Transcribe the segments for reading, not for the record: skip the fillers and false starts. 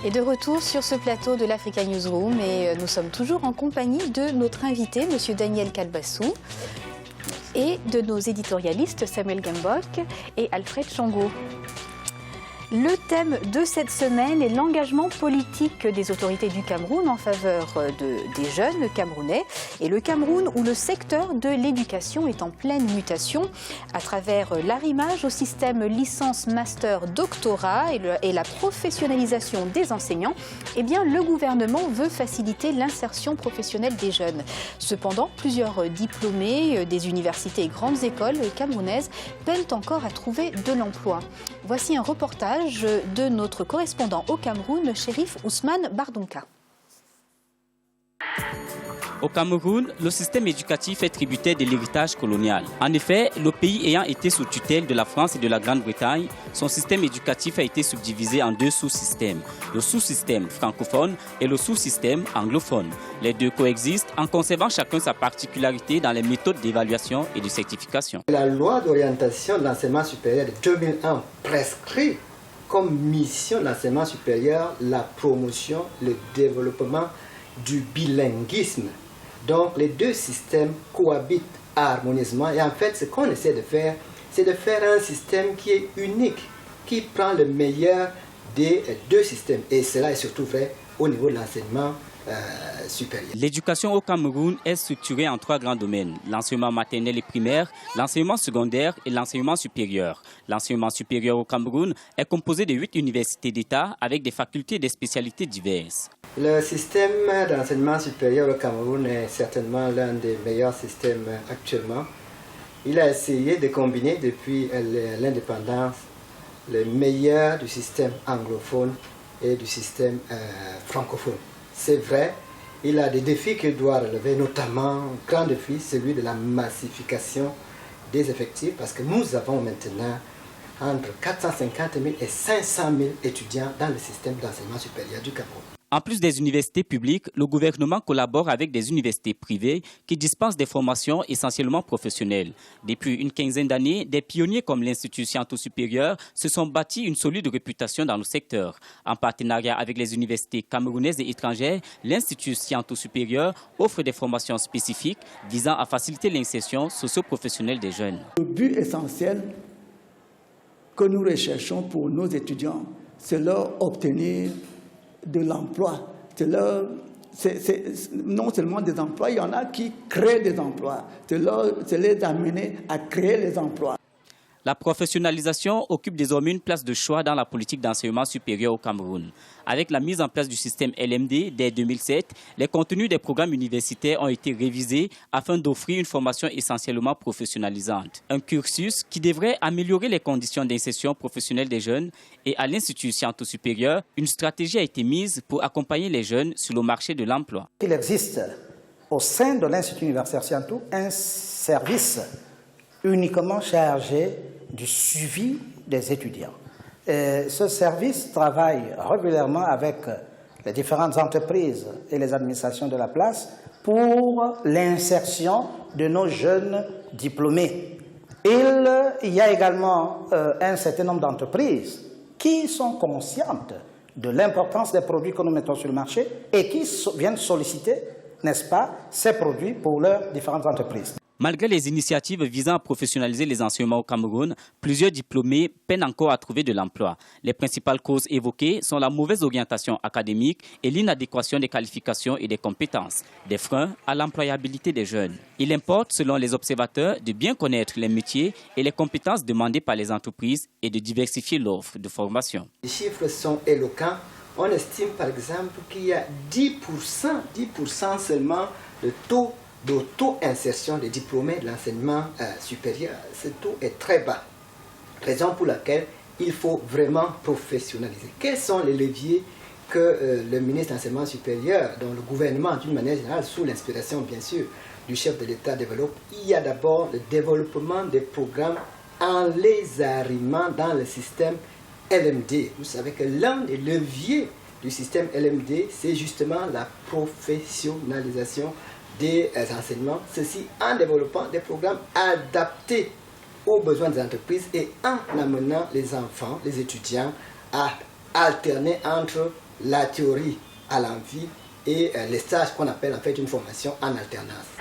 Et de retour sur ce plateau de l'Africa Newsroom, et nous sommes toujours en compagnie de notre invité, M. Daniel Kalbassou, et de nos éditorialistes Samuel Gembok et Alfred Chango. Le thème de cette semaine est l'engagement politique des autorités du Cameroun en faveur des jeunes camerounais et le Cameroun où le secteur de l'éducation est en pleine mutation à travers l'arrimage au système licence, master, doctorat et la professionnalisation des enseignants. Eh bien, le gouvernement veut faciliter l'insertion professionnelle des jeunes. Cependant, plusieurs diplômés des universités et grandes écoles camerounaises peinent encore à trouver de l'emploi. Voici un reportage de notre correspondant au Cameroun, Chérif Ousmane Bardonka. Au Cameroun, le système éducatif est tributaire de l'héritage colonial. En effet, le pays ayant été sous tutelle de la France et de la Grande-Bretagne, son système éducatif a été subdivisé en deux sous-systèmes. Le sous-système francophone et le sous-système anglophone. Les deux coexistent en conservant chacun sa particularité dans les méthodes d'évaluation et de certification. La loi d'orientation de l'enseignement supérieur de 2001 prescrit comme mission de l'enseignement supérieur la promotion, le développement du bilinguisme. Donc les deux systèmes cohabitent harmonieusement et en fait ce qu'on essaie de faire, c'est de faire un système qui est unique, qui prend le meilleur des deux systèmes. Et cela est surtout vrai au niveau de l'enseignement supérieur. L'éducation au Cameroun est structurée en trois grands domaines: l'enseignement maternel et primaire, l'enseignement secondaire et l'enseignement supérieur. L'enseignement supérieur au Cameroun est composé de 8 universités d'État avec des facultés et des spécialités diverses. Le système d'enseignement supérieur au Cameroun est certainement l'un des meilleurs systèmes actuellement. Il a essayé de combiner depuis l'indépendance le meilleur du système anglophone et du système francophone. C'est vrai, il a des défis qu'il doit relever, notamment un grand défi, celui de la massification des effectifs, parce que nous avons maintenant entre 450 000 et 500 000 étudiants dans le système d'enseignement supérieur du Cameroun. En plus des universités publiques, le gouvernement collabore avec des universités privées qui dispensent des formations essentiellement professionnelles. Depuis une quinzaine d'années, des pionniers comme l'Institut Sciento Supérieur se sont bâtis une solide réputation dans le secteur. En partenariat avec les universités camerounaises et étrangères, l'Institut Sciento Supérieur offre des formations spécifiques visant à faciliter l'insertion socio-professionnelle des jeunes. Le but essentiel que nous recherchons pour nos étudiants, c'est leur obtenir de l'emploi. C'est non seulement des emplois, il y en a qui créent des emplois. C'est les amener à créer les emplois. La professionnalisation occupe désormais une place de choix dans la politique d'enseignement supérieur au Cameroun. Avec la mise en place du système LMD dès 2007, les contenus des programmes universitaires ont été révisés afin d'offrir une formation essentiellement professionnalisante. Un cursus qui devrait améliorer les conditions d'insertion professionnelle des jeunes, et à l'Institut Sciento Supérieur, une stratégie a été mise pour accompagner les jeunes sur le marché de l'emploi. Il existe au sein de l'Institut universitaire Sciento un service uniquement chargé du suivi des étudiants. Ce service travaille régulièrement avec les différentes entreprises et les administrations de la place pour l'insertion de nos jeunes diplômés. Il y a également un certain nombre d'entreprises qui sont conscientes de l'importance des produits que nous mettons sur le marché et qui viennent solliciter, n'est-ce pas, ces produits pour leurs différentes entreprises. Malgré les initiatives visant à professionnaliser les enseignements au Cameroun, plusieurs diplômés peinent encore à trouver de l'emploi. Les principales causes évoquées sont la mauvaise orientation académique et l'inadéquation des qualifications et des compétences, des freins à l'employabilité des jeunes. Il importe, selon les observateurs, de bien connaître les métiers et les compétences demandées par les entreprises et de diversifier l'offre de formation. Les chiffres sont éloquents. On estime par exemple qu'il y a 10% seulement de taux d'auto-insertion des diplômés de l'enseignement supérieur. Ce taux est très bas, raison pour laquelle il faut vraiment professionnaliser. Quels sont les leviers que le ministre de l'Enseignement supérieur, dont le gouvernement d'une manière générale, sous l'inspiration bien sûr du chef de l'État, développe? Il y a d'abord le développement des programmes en les arrimant dans le système LMD. Vous savez que l'un des leviers du système LMD, c'est justement la professionnalisation des enseignements, ceci en développant des programmes adaptés aux besoins des entreprises et en amenant les enfants, les étudiants à alterner entre la théorie à l'envie et les stages qu'on appelle en fait une formation en alternance.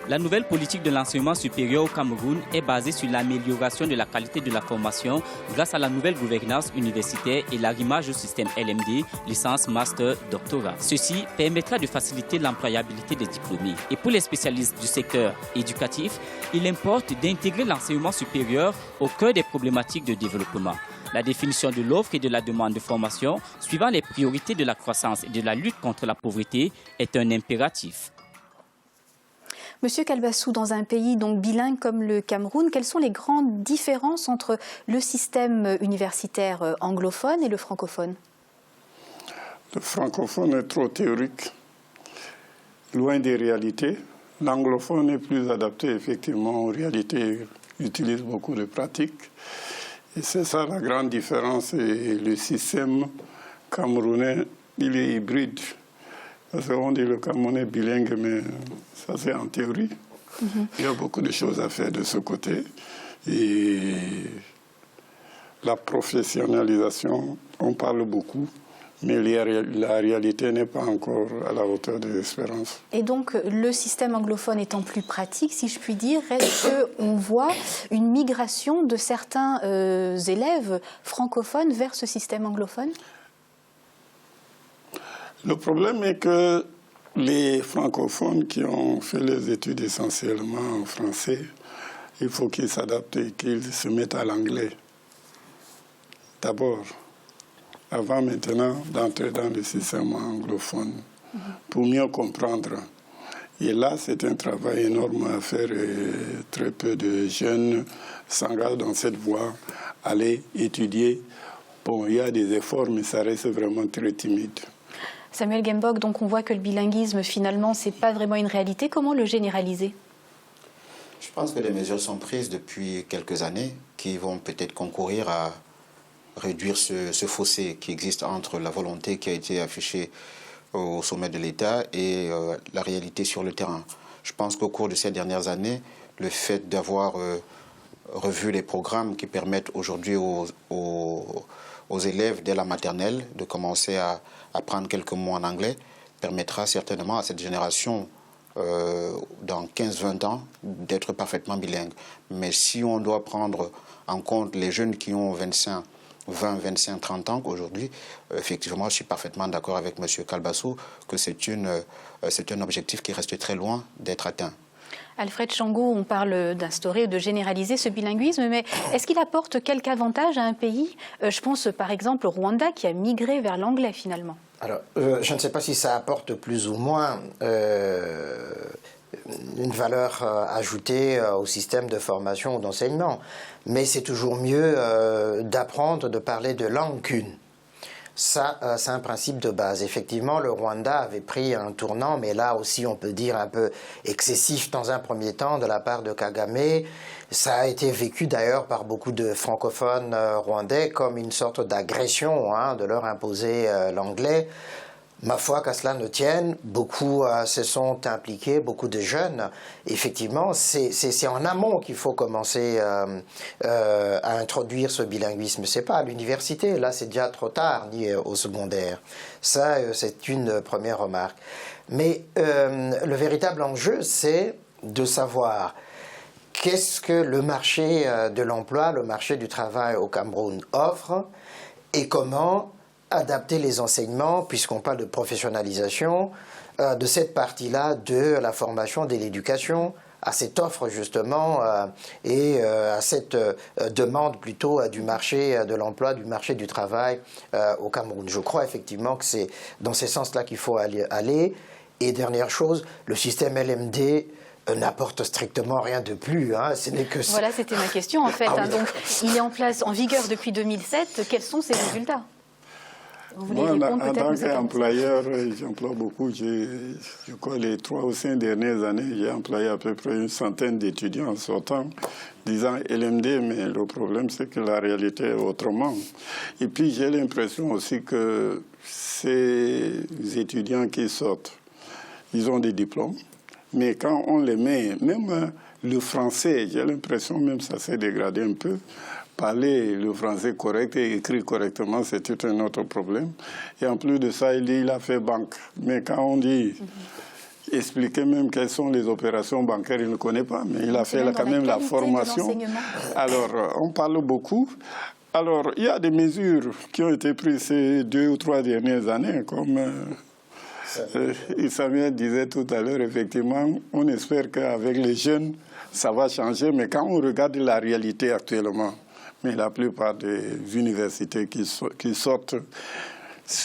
La nouvelle politique de l'enseignement supérieur au Cameroun est basée sur l'amélioration de la qualité de la formation grâce à la nouvelle gouvernance universitaire et l'arrimage au système LMD, licence, master, doctorat. Ceci permettra de faciliter l'employabilité des diplômés. Et pour les spécialistes du secteur éducatif, il importe d'intégrer l'enseignement supérieur au cœur des problématiques de développement. La définition de l'offre et de la demande de formation, suivant les priorités de la croissance et de la lutte contre la pauvreté, est un impératif. Monsieur Kalbassou, dans un pays donc bilingue comme le Cameroun, quelles sont les grandes différences entre le système universitaire anglophone et le francophone? Le francophone est trop théorique, loin des réalités. L'anglophone est plus adapté effectivement aux réalités, utilise beaucoup de pratiques. Et c'est ça la grande différence. Et le système camerounais, il est hybride. Parce qu'on dit le Cameroun est bilingue, mais ça c'est en théorie. Il y a beaucoup de choses à faire de ce côté. Et la professionnalisation, on parle beaucoup, mais la réalité n'est pas encore à la hauteur des espérances. Et donc, le système anglophone étant plus pratique, si je puis dire, est-ce qu'on voit une migration de certains élèves francophones vers ce système anglophone? Le problème est que les francophones qui ont fait les études essentiellement en français, il faut qu'ils s'adaptent et qu'ils se mettent à l'anglais. D'abord, avant maintenant d'entrer dans le système anglophone, pour mieux comprendre. Et là, c'est un travail énorme à faire et très peu de jeunes s'engagent dans cette voie, aller étudier. Bon, il y a des efforts, mais ça reste vraiment très timide. Samuel Gembok, donc on voit que le bilinguisme, finalement, ce n'est pas vraiment une réalité. Comment le généraliser? Je pense que des mesures sont prises depuis quelques années qui vont peut-être concourir à réduire ce fossé qui existe entre la volonté qui a été affichée au sommet de l'État et la réalité sur le terrain. Je pense qu'au cours de ces dernières années, le fait d'avoir revu les programmes qui permettent aujourd'hui aux élèves dès la maternelle de commencer à apprendre quelques mots en anglais permettra certainement à cette génération dans 15-20 ans d'être parfaitement bilingue. Mais si on doit prendre en compte les jeunes qui ont 20, 25, 30 ans aujourd'hui, effectivement, je suis parfaitement d'accord avec M. Kalbassou que c'est un objectif qui reste très loin d'être atteint. Alfred Chango, on parle d'instaurer, de généraliser ce bilinguisme, mais est-ce qu'il apporte quelque avantage à un pays? Je pense par exemple au Rwanda qui a migré vers l'anglais finalement. Alors, je ne sais pas si ça apporte plus ou moins une valeur ajoutée au système de formation ou d'enseignement, mais c'est toujours mieux d'apprendre, de parler de langue qu'une. Ça, c'est un principe de base. Effectivement, le Rwanda avait pris un tournant, mais là aussi, on peut dire un peu excessif dans un premier temps de la part de Kagame. Ça a été vécu d'ailleurs par beaucoup de francophones rwandais comme une sorte d'agression de leur imposer l'anglais. Ma foi, qu'à cela ne tienne, beaucoup se sont impliqués, beaucoup de jeunes. Effectivement, c'est en amont qu'il faut commencer à introduire ce bilinguisme. C'est pas à l'université, là c'est déjà trop tard, ni au secondaire. Ça, c'est une première remarque. Mais le véritable enjeu, c'est de savoir qu'est-ce que le marché de l'emploi, le marché du travail au Cameroun offre et comment adapter les enseignements, puisqu'on parle de professionnalisation, de cette partie-là de la formation, de l'éducation, à cette offre justement et à cette demande plutôt du marché de l'emploi, du marché du travail au Cameroun. Je crois effectivement que c'est dans ce sens-là qu'il faut aller. Et dernière chose, le système LMD n'apporte strictement rien de plus. Ce n'est que voilà, c'était ma question en fait. Oui. Donc, il est en place, en vigueur depuis 2007. Quels sont ses résultats? Moi, en tant qu'employeur, j'emploie beaucoup. Je crois les 3 ou 5 dernières années, j'ai employé à peu près une centaine d'étudiants en sortant, disant LMD, mais le problème, c'est que la réalité est autrement. Et puis, j'ai l'impression aussi que ces étudiants qui sortent, ils ont des diplômes, mais quand on les met, même le français, j'ai l'impression même ça s'est dégradé un peu, parler le français correct et écrire correctement, c'est tout un autre problème. Et en plus de ça, il dit qu'il a fait banque. Mais quand on dit expliquer même quelles sont les opérations bancaires, il ne connaît pas. Mais il a fait quand même la formation. Alors, on parle beaucoup. Alors, il y a des mesures qui ont été prises ces 2 ou 3 dernières années, comme Samuel disait tout à l'heure, effectivement, on espère qu'avec les jeunes, ça va changer. Mais quand on regarde la réalité actuellement, mais la plupart des universités qui sortent,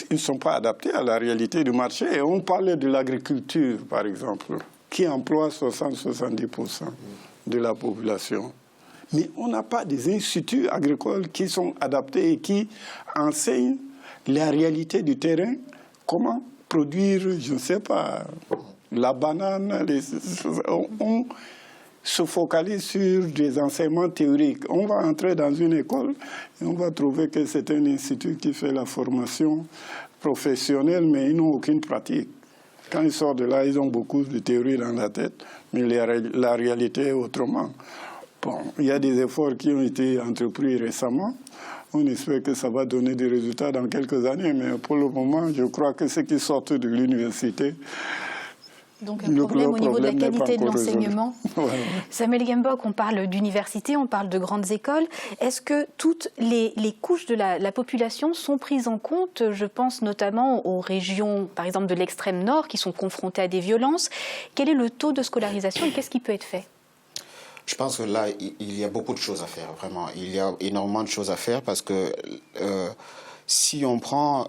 ils ne sont pas adaptés à la réalité du marché. Et on parlait de l'agriculture, par exemple, qui emploie 60-70% de la population. Mais on n'a pas des instituts agricoles qui sont adaptés et qui enseignent la réalité du terrain, comment produire, je ne sais pas, la banane. On se focalise sur des enseignements théoriques. On va entrer dans une école et on va trouver que c'est un institut qui fait la formation professionnelle, mais ils n'ont aucune pratique. Quand ils sortent de là, ils ont beaucoup de théories dans la tête, mais la réalité est autrement. Bon, il y a des efforts qui ont été entrepris récemment. On espère que ça va donner des résultats dans quelques années, mais pour le moment, je crois que ceux qui sortent de l'université... Donc un problème au niveau de la qualité de l'enseignement. Voilà. Samuel Gembok, on parle d'université, on parle de grandes écoles. Est-ce que toutes les couches de la population sont prises en compte? Je pense notamment aux régions, par exemple, de l'extrême nord, qui sont confrontées à des violences. Quel est le taux de scolarisation et qu'est-ce qui peut être fait? Je pense que là, il y a beaucoup de choses à faire, vraiment. Il y a énormément de choses à faire parce que si on prend,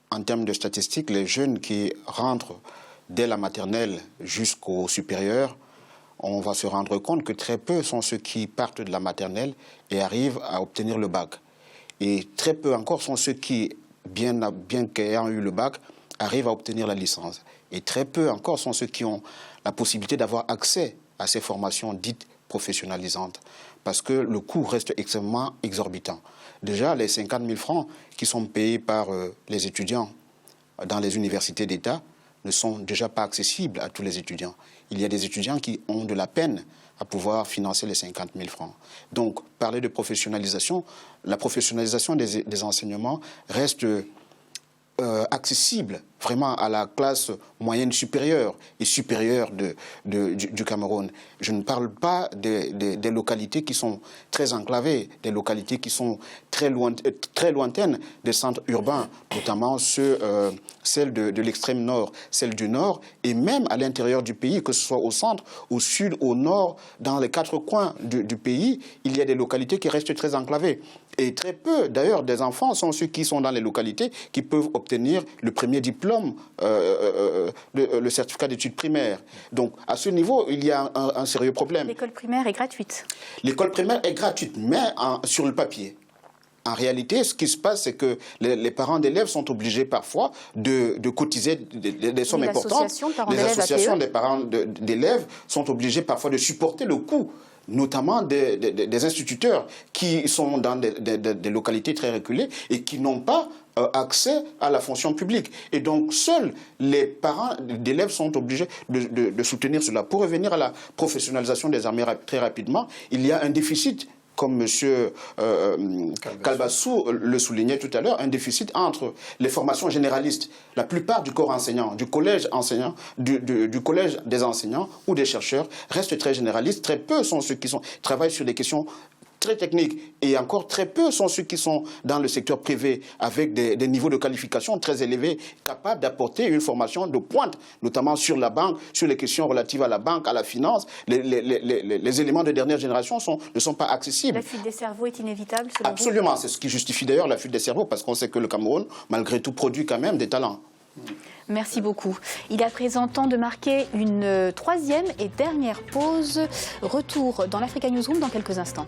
en termes de statistiques, les jeunes qui rentrent dès la maternelle jusqu'au supérieur, on va se rendre compte que très peu sont ceux qui partent de la maternelle et arrivent à obtenir le bac. Et très peu encore sont ceux qui, bien qu'ayant eu le bac, arrivent à obtenir la licence. Et très peu encore sont ceux qui ont la possibilité d'avoir accès à ces formations dites professionnalisantes, parce que le coût reste extrêmement exorbitant. Déjà, les 50 000 francs qui sont payés par les étudiants dans les universités d'État ne sont déjà pas accessibles à tous les étudiants. Il y a des étudiants qui ont de la peine à pouvoir financer les 50 000 francs. Donc, parler de professionnalisation, la professionnalisation des enseignements reste accessible vraiment à la classe moyenne supérieure et supérieure du Cameroun. Je ne parle pas des localités qui sont très enclavées, des localités qui sont très lointaines des centres urbains, notamment celles de l'extrême nord, celles du nord, et même à l'intérieur du pays, que ce soit au centre, au sud, au nord, dans les 4 coins du pays, il y a des localités qui restent très enclavées. Et très peu, d'ailleurs, des enfants sont ceux qui sont dans les localités qui peuvent obtenir le premier diplôme, le certificat d'études primaires. Donc, à ce niveau, il y a un sérieux problème. L'école primaire est gratuite. L'école primaire est gratuite, mais sur le papier. En réalité, ce qui se passe, c'est que les parents d'élèves sont obligés parfois de cotiser des sommes importantes. Les associations des parents d'élèves sont obligées parfois de supporter le coût, notamment des instituteurs qui sont dans des localités très reculées et qui n'ont pas accès à la fonction publique. Et donc, seuls les parents d'élèves sont obligés de soutenir cela. Pour revenir à la professionnalisation des armées très rapidement, il y a un déficit, comme M. Kalbassou le soulignait tout à l'heure, un déficit entre les formations généralistes. La plupart du corps enseignant, du collège enseignant, du collège des enseignants ou des chercheurs restent très généralistes. Très peu sont ceux qui travaillent sur des questions très techniques. Et encore très peu sont ceux qui sont dans le secteur privé avec des niveaux de qualification très élevés, capables d'apporter une formation de pointe, notamment sur la banque, sur les questions relatives à la banque, à la finance. Les éléments de dernière génération ne sont pas accessibles. La fuite des cerveaux est inévitable, selon vous ? Absolument, c'est ce qui justifie d'ailleurs la fuite des cerveaux, parce qu'on sait que le Cameroun, malgré tout, produit quand même des talents. Merci beaucoup. Il est à présent temps de marquer une 3e et dernière pause. Retour dans l'Africa Newsroom dans quelques instants.